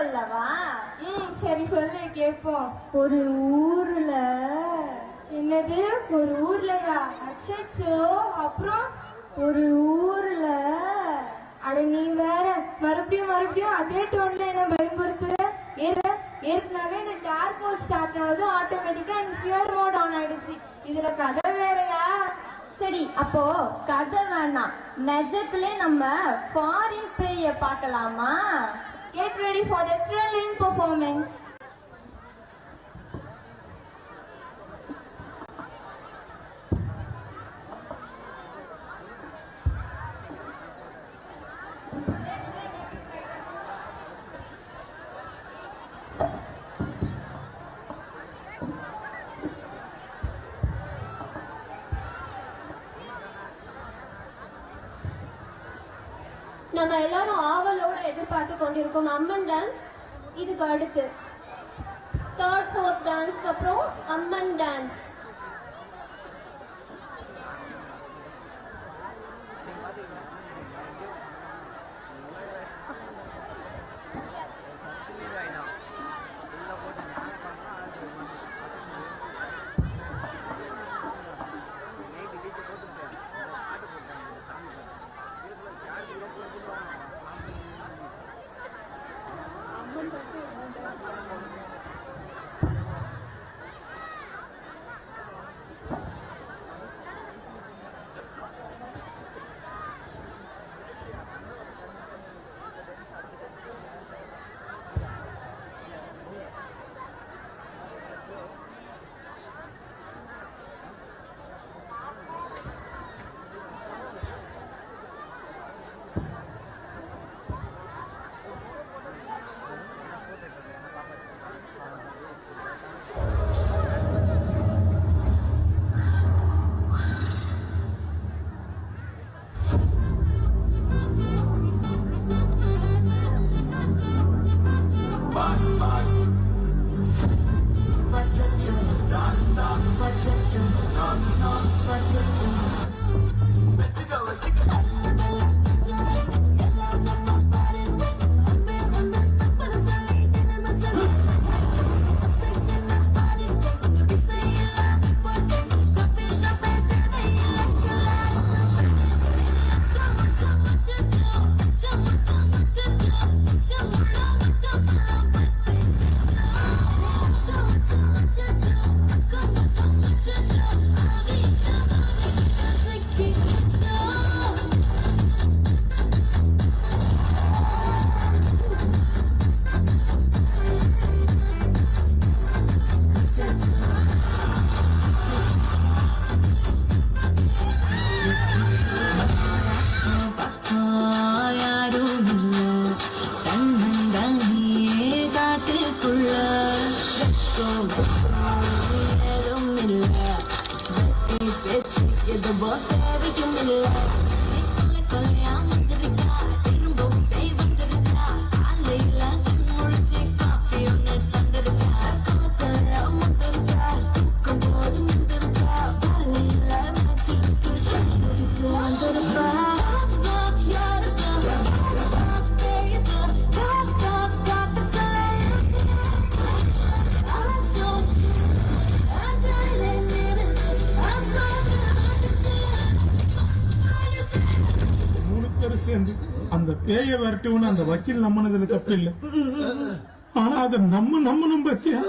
சொல்லவா? சரி சொல்லு கேட்போம். ஒரு ஊர்ல. என்னது ஒரு ஊர்லயா? அச்சோ, அப்புறம்? ஒரு ஊர்ல. அட நீ வேற மறுபடியும் அதே டோன்ல என்ன பயமுறுத்துற. ஏற்கனவே இந்த டார்க் மோட் ஸ்டார்ட் ஆனதும் ஆட்டோமேட்டிக்கா இந்த ஃபியர் மோட் ஆன் ஆயிடுச்சு. இதுல கதை வேறயா? சரி, அப்போ கதை வேணாம், நிஜத்திலே நம்ம ஃபாரின் பேய பார்க்கலாமா? Get ready for the thrilling performance. நம்ம எல்லாரும் ஆவலோட எதிர்பார்த்து கொண்டிருக்கோம் அம்மன் டான்ஸ். இதுக்கு அடுத்து தேர்ட் ஃபோர்த் டான்ஸ்க்கு அப்புறம் அம்மன் டான்ஸ். அந்த பேய வரட்டும்னு அந்த வக்கீல் நம்பினதுல தப்பு இல்லை. ஆனா அதை நம்ம நம்பணும் பத்தியா?